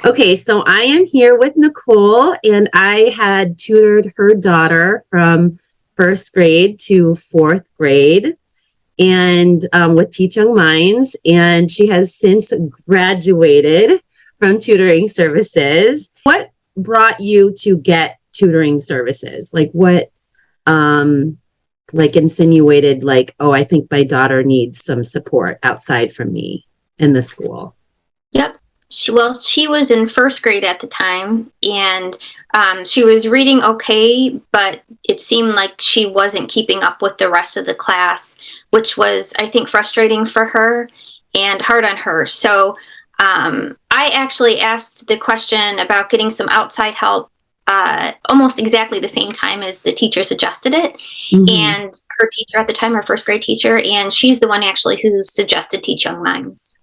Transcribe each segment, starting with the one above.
Okay, so I am here with Nicole, and I had tutored her daughter from first grade to fourth grade, and with Teach Young Minds, and she has since graduated from tutoring services. What brought you to get tutoring services? Like what like insinuated like, oh, I think my daughter needs some support outside from me in the school? Yep. She was in first grade at the time, and she was reading okay, but it seemed like she wasn't keeping up with the rest of the class, which was, I think, frustrating for her and hard on her. So I actually asked the question about getting some outside help almost exactly the same time as the teacher suggested it. And her teacher at the time, her first grade teacher, and she's the one actually who suggested Teach Young Minds.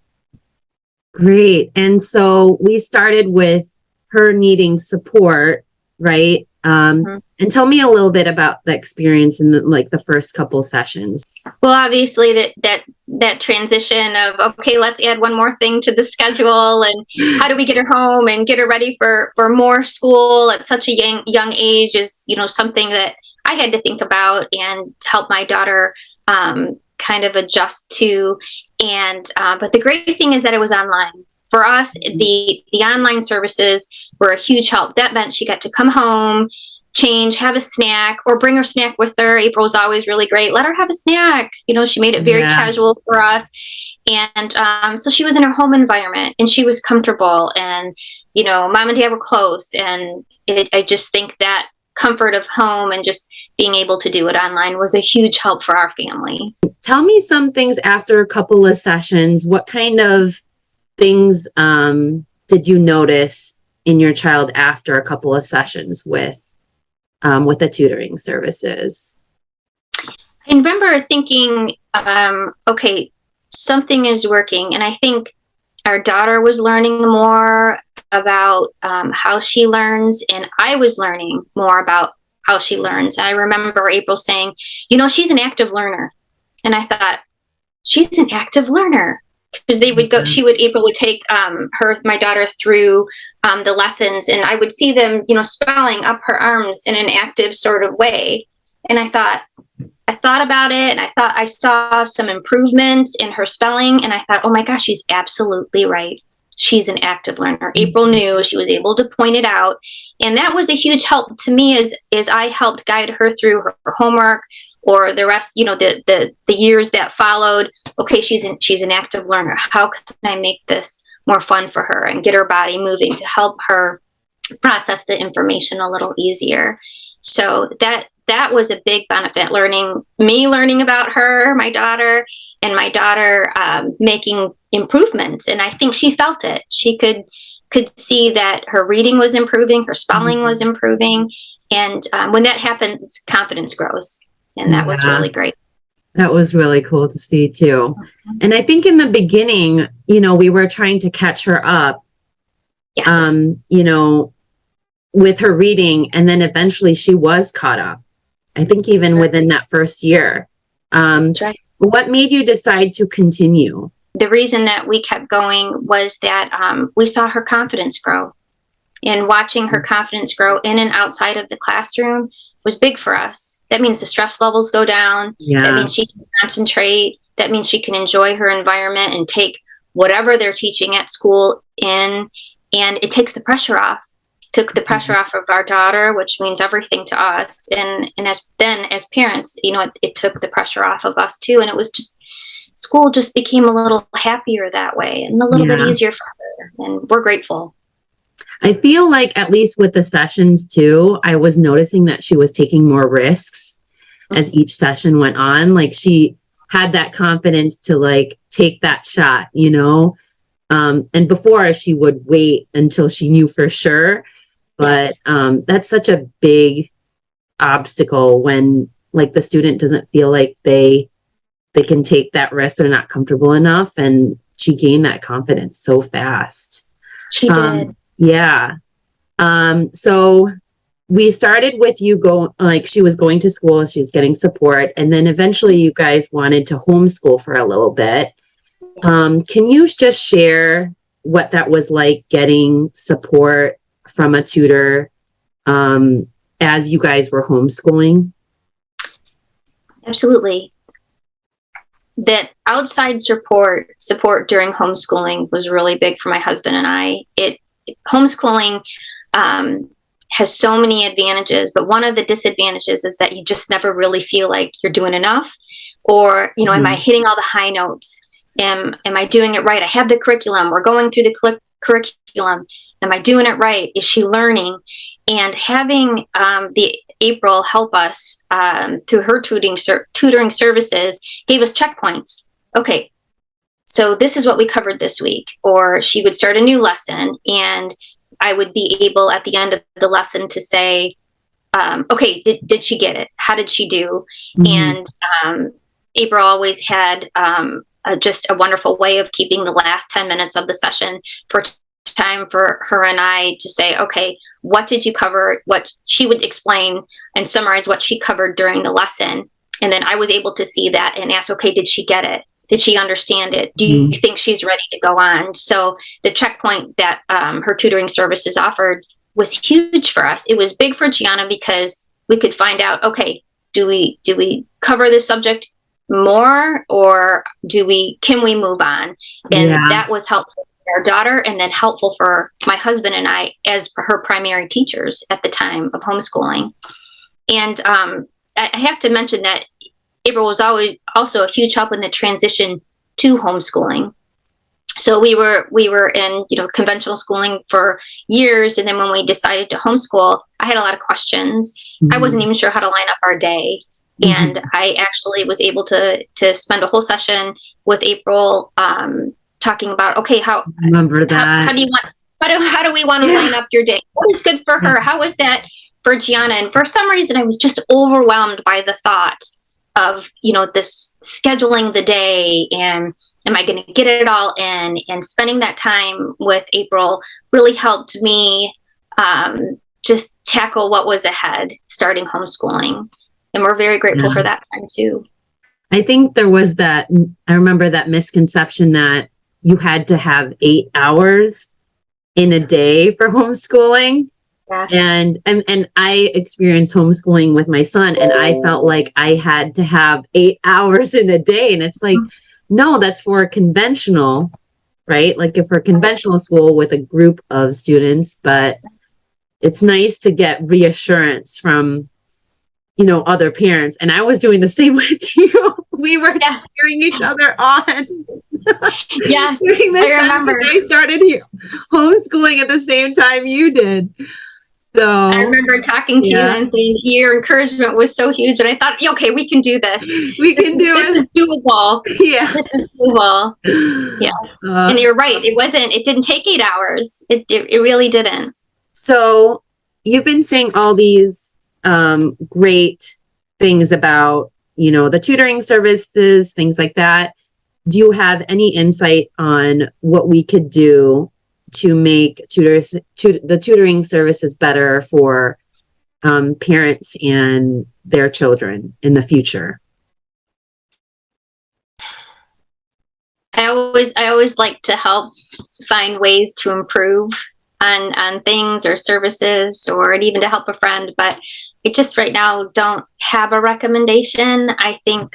Great. And so we started with her needing support, right? And tell me a little bit about the experience in the first couple sessions. Well, obviously that transition of, okay, let's add one more thing to the schedule, and how do we get her home and get her ready for more school at such a young age is, something that I had to think about and help my daughter kind of adjust to. And but the great thing is that it was online. For us, the online services were a huge help. That meant she got to come home, change, have a snack, or bring her snack with her. April was always really great. Let her have a snack. She made it very casual for us. And so she was in her home environment and she was comfortable, and, mom and dad were close. And I just think that comfort of home and just being able to do it online was a huge help for our family. Tell me some things after a couple of sessions. What kind of things did you notice in your child after a couple of sessions with the tutoring services? I remember thinking, okay, something is working. And I think our daughter was learning more about how she learns, and I was learning more about how she learns. I remember April saying, she's an active learner. And I thought, she's an active learner. Because April would take my daughter through the lessons, and I would see them, spelling up her arms in an active sort of way. And I thought about it, and I thought I saw some improvements in her spelling, and I thought, oh my gosh, she's absolutely right. She's an active learner. April knew, she was able to point it out. And that was a huge help to me as I helped guide her through her homework, or the rest, the years that followed. Okay, she's an active learner. How can I make this more fun for her and get her body moving to help her process the information a little easier? So that was a big benefit, learning about her, my daughter, and my daughter making improvements. And I think she felt it. She could see that her reading was improving, her spelling was improving. And when that happens, confidence grows. And that was really great. That was really cool to see too. And I think in the beginning, we were trying to catch her up, with her reading. And then eventually she was caught up. I think even within that first year. That's right. What made you decide to continue? The reason that we kept going was that we saw her confidence grow. And watching her confidence grow in and outside of the classroom was big for us. That means the stress levels go down. Yeah. That means she can concentrate. That means she can enjoy her environment and take whatever they're teaching at school in, and it takes the pressure off. Took the pressure off of our daughter, which means everything to us. And as parents, it took the pressure off of us too. And it was just, school just became a little happier that way and a little bit easier for her. And we're grateful. I feel like, at least with the sessions too, I was noticing that she was taking more risks as each session went on. Like she had that confidence to take that shot, and before she would wait until she knew for sure. But that's such a big obstacle when the student doesn't feel like they can take that risk. They're not comfortable enough. And she gained that confidence so fast. She did. Yeah. So we started with you she was going to school, she was getting support. And then eventually you guys wanted to homeschool for a little bit. Can you just share what that was like getting support from a tutor as you guys were homeschooling? Absolutely. That outside support during homeschooling was really big for my husband and I. Homeschooling has so many advantages, but one of the disadvantages is that you just never really feel like you're doing enough, or am I hitting all the high notes? Am I doing it right? I have the curriculum. We're going through the curriculum. Am I doing it right? Is she learning? And having the April help us through her tutoring services gave us checkpoints. Okay, so this is what we covered this week. Or she would start a new lesson, and I would be able at the end of the lesson to say, okay, did she get it? How did she do? And April always had just a wonderful way of keeping the last 10 minutes of the session for time for her and I to say, okay, what did you cover? What she would explain and summarize what she covered during the lesson. And then I was able to see that and ask, okay, did she get it? Did she understand it? Do you think she's ready to go on? So the checkpoint that her tutoring services offered was huge for us. It was big for Gianna because we could find out, okay, do we cover this subject more, or can we move on? And that was helpful for our daughter, and then helpful for my husband and I as her primary teachers at the time of homeschooling. And I have to mention that April was always also a huge help in the transition to homeschooling. So we were in conventional schooling for years, and then when we decided to homeschool, I had a lot of questions. I wasn't even sure how to line up our day. And I actually was able to spend a whole session with April talking about, okay, how do we want to line up your day? What is good for her? How was that for Gianna? And for some reason, I was just overwhelmed by the thought of, this scheduling the day, and am I going to get it all in? And spending that time with April really helped me just tackle what was ahead starting homeschooling. And we're very grateful for that time too. I think there was I remember that misconception that you had to have 8 hours in a day for homeschooling. Yes. And I experienced homeschooling with my son, and I felt like I had to have 8 hours in a day. And it's like, no, that's for a conventional, right? Like if for a conventional school with a group of students, but it's nice to get reassurance from other parents. And I was doing the same with you. We were cheering each other on. Yes, I remember. They started homeschooling at the same time you did. So I remember talking to you and thinking your encouragement was so huge. And I thought, okay, we can do this. This is doable. Yeah. This is doable. Yeah. And you're right. It didn't take 8 hours. It really didn't. So you've been saying all these great things about, the tutoring services, things like that. Do you have any insight on what we could do to make the tutoring services better for parents and their children in the future? I always like to help find ways to improve on things or services, or even to help a friend, but I just right now don't have a recommendation. I think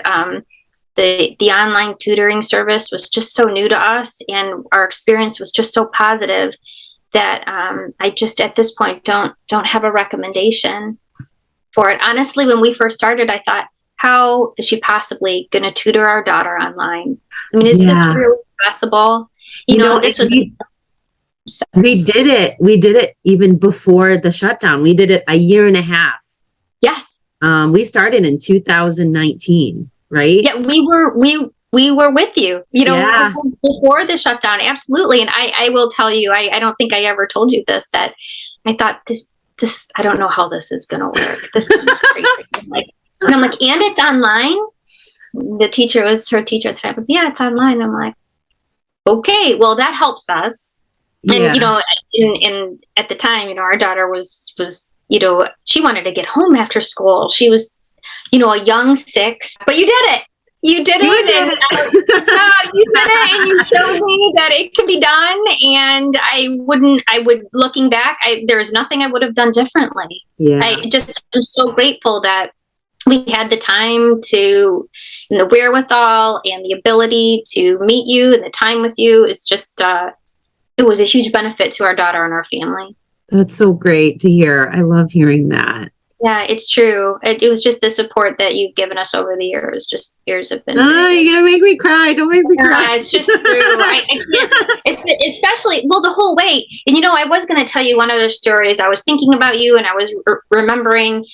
the online tutoring service was just so new to us, and our experience was just so positive that I just at this point don't have a recommendation for it. Honestly, when we first started, I thought, how is she possibly going to tutor our daughter online? I mean, is this really possible? This was. We did it. We did it even before the shutdown. We did it a year and a half. Yes. We started in 2019, right? Yeah, we were with you, before the shutdown. Absolutely. And I will tell you, I don't think I ever told you this, that I thought this, I don't know how this is going to work. This is crazy. And I'm like, and it's online. Her teacher at the time was, it's online. I'm like, okay, well, that helps us. And, and at the time, our daughter was, she wanted to get home after school. She was, a young 6, but you did it. You did it. You did and it. yeah, you did it, and you showed me that it can be done. And looking back, there's nothing I would have done differently. Yeah. I'm so grateful that we had the time to, and the wherewithal and the ability to meet you, and the time with you is just, it was a huge benefit to our daughter and our family. That's so great to hear. I love hearing that. Yeah, it's true. It was just the support that you've given us over the years. Just years have been. You're gonna make me cry. Don't make me cry. It's just true. I can't. Especially the whole way. And I was going to tell you one other story. As I was thinking about you, and I was remembering,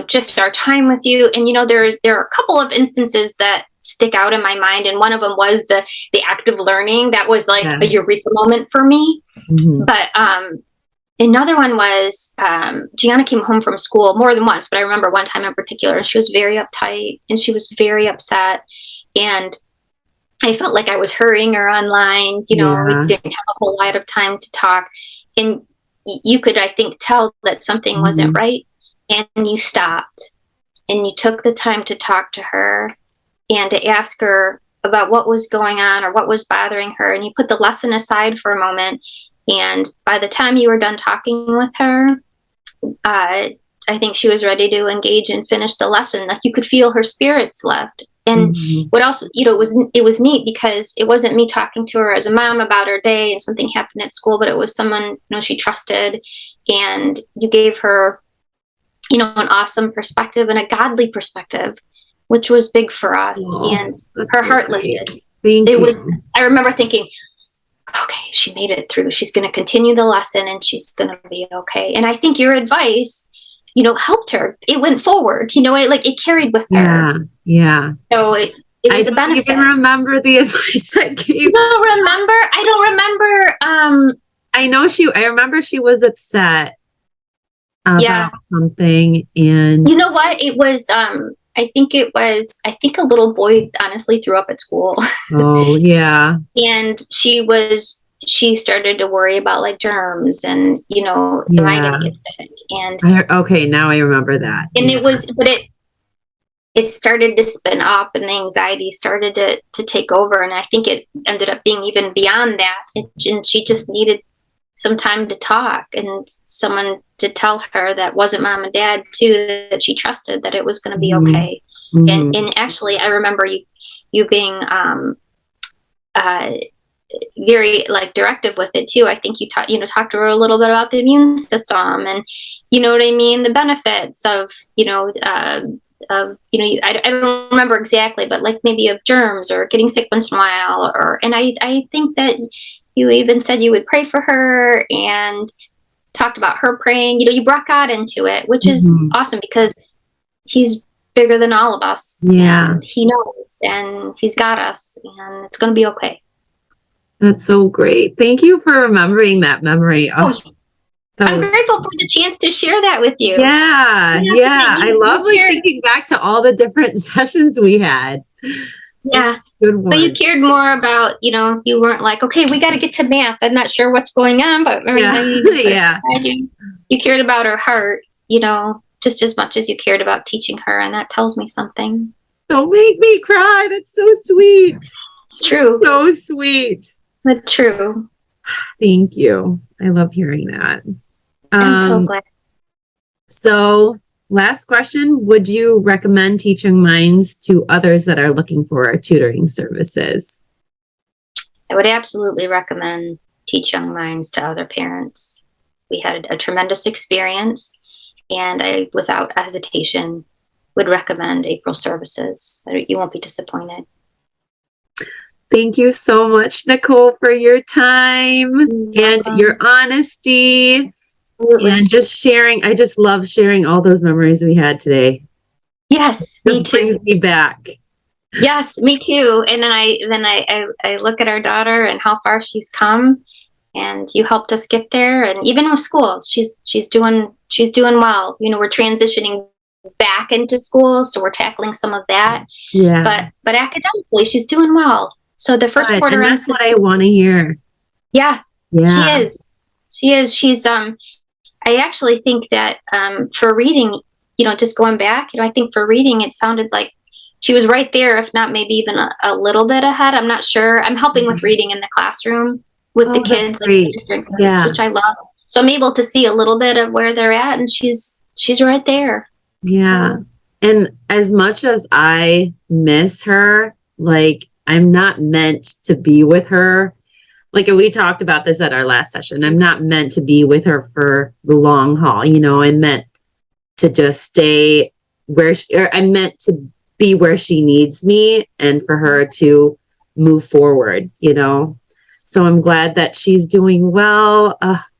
just our time with you. And there are a couple of instances that stick out in my mind, and one of them was the active learning. That was like a eureka moment for me. Mm-hmm. But another one was Gianna came home from school more than once, but I remember one time in particular, and she was very uptight and she was very upset. And I felt like I was hurrying her online. We didn't have a whole lot of time to talk. And you could, I think, tell that something wasn't right. And you stopped and you took the time to talk to her and to ask her about what was going on or what was bothering her. And you put the lesson aside for a moment. And by the time you were done talking with her, I think she was ready to engage and finish the lesson. Like you could feel her spirits left. And what else, it was neat because it wasn't me talking to her as a mom about her day and something happened at school, but it was someone, she trusted, and you gave her, an awesome perspective and a godly perspective, which was big for us. And her heart lifted. I remember thinking, okay, she made it through. She's going to continue the lesson and she's going to be okay. And I think your advice, helped her. It went forward, it carried with her. Yeah. So it was a benefit. I don't even remember the advice I gave. You don't remember? I don't remember. I remember she was upset about something. And you know what? It was, I think a little boy honestly threw up at school. Oh, yeah. And she started to worry about like germs and, am I going to get sick? And okay, now I remember that. And it started to spin up and the anxiety started to take over. And I think it ended up being even beyond that. And she just needed some time to talk and someone to tell her that wasn't mom and dad too, that she trusted that it was going to be okay. And actually I remember you being, very like directive with it too. I think you talked to her a little bit about the immune system and what I mean, the benefits of I don't remember exactly, but like maybe of germs or getting sick once in a while, and I think that you even said you would pray for her and talked about her praying. You brought God into it, which is awesome because He's bigger than all of us. Yeah, and He knows and He's got us, and it's going to be okay. That's so great. Thank you for remembering that memory. I'm grateful for the chance to share that with you. Yeah. I love thinking back to all the different sessions we had. Yeah. Good one. But you cared more about, you weren't like, okay, we got to get to math. I'm not sure what's going on, but you cared about her heart, just as much as you cared about teaching her. And that tells me something. Don't make me cry. That's so sweet. It's true. So sweet. That's true. Thank you. I love hearing that. I'm so glad. So, last question. Would you recommend Teaching Minds to others that are looking for tutoring services? I would absolutely recommend Teaching Minds to other parents. We had a tremendous experience, and I, without hesitation, would recommend April Services. You won't be disappointed. Thank you so much, Nicole, for your time and your honesty. Absolutely. And just sharing. I just love sharing all those memories we had today. Yes, me too. Brings me back. Yes, me too. And then I look at our daughter and how far she's come, and you helped us get there. And even with school, she's doing well. We're transitioning back into school, so we're tackling some of that. Yeah. But academically, she's doing well. So the first quarter, and that's what I want to hear. Yeah, she is. She's I actually think that for reading, just going back, I think for reading, it sounded like she was right there, if not maybe even a little bit ahead. I'm not sure. I'm helping with reading in the classroom with the Oh, that's kids, like the great. different grades, Yeah. which I love. So I'm able to see a little bit of where they're at, and she's right there. Yeah. So, And as much as I miss her, like I'm not meant to be with her. Like we talked about this at our last session. I'm not meant to be with her for the long haul. You know, I'm meant to just stay where or I'm meant to be where she needs me and for her to move forward, you know. So I'm glad that she's doing well.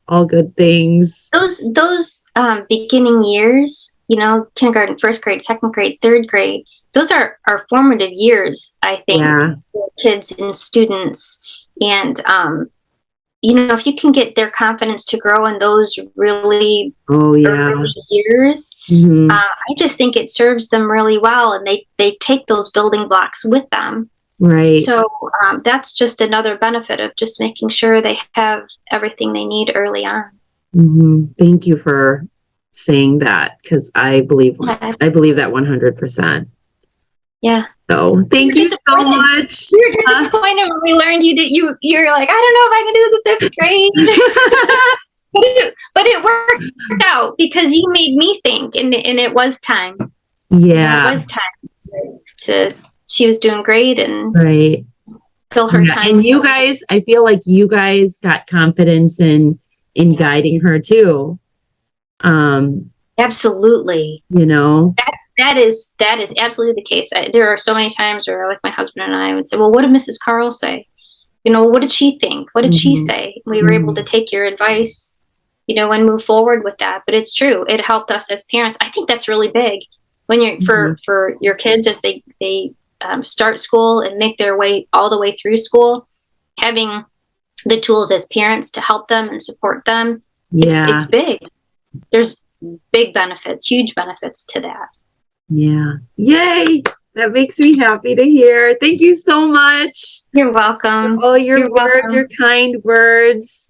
All good things. those beginning years, you know, kindergarten, first grade, second grade, third grade, those are formative years, I think, Yeah. for kids and students. And you know, if you can get their confidence to grow in those really Oh, yeah. early years, Hmm. I just think it serves them really well, and they take those building blocks with them. Right. So that's just another benefit of just making sure they have everything they need early on. Hmm. Thank you for saying that because I believe that 100%. Yeah. So thank you so much. You were disappointed when we learned you did. You're like, I don't know if I can do the 5th grade. but it worked out because you made me think, and it was time. Yeah. It was time to. She was doing great, and Right. fill her time. And you guys, I feel like you guys got confidence in guiding her too. Absolutely. You know. That is absolutely the case. There are so many times where, like, my husband and I would say, "Well, what did Mrs. Carl say? You know, what did she think? What did she say?" We were able to take your advice, you know, and move forward with that. But it's true; it helped us as parents. I think that's really big when you're for your kids as they start school and make their way all the way through school, having the tools as parents to help them and support them. Yeah. It's big. There's big benefits, huge benefits to that. Yeah. Yay. That makes me happy to hear. Thank you so much. You're welcome. For all your You're words, welcome. your kind words.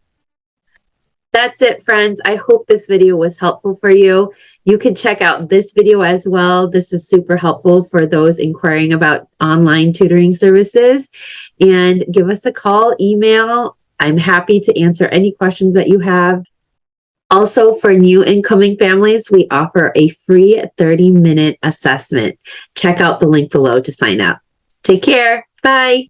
That's it, friends. I hope this video was helpful for you. You can check out this video as well. This is super helpful for those inquiring about online tutoring services. And give us a call, email. I'm happy to answer any questions that you have. Also, for new incoming families, we offer a free 30-minute assessment. Check out the link below to sign up. Take care. Bye.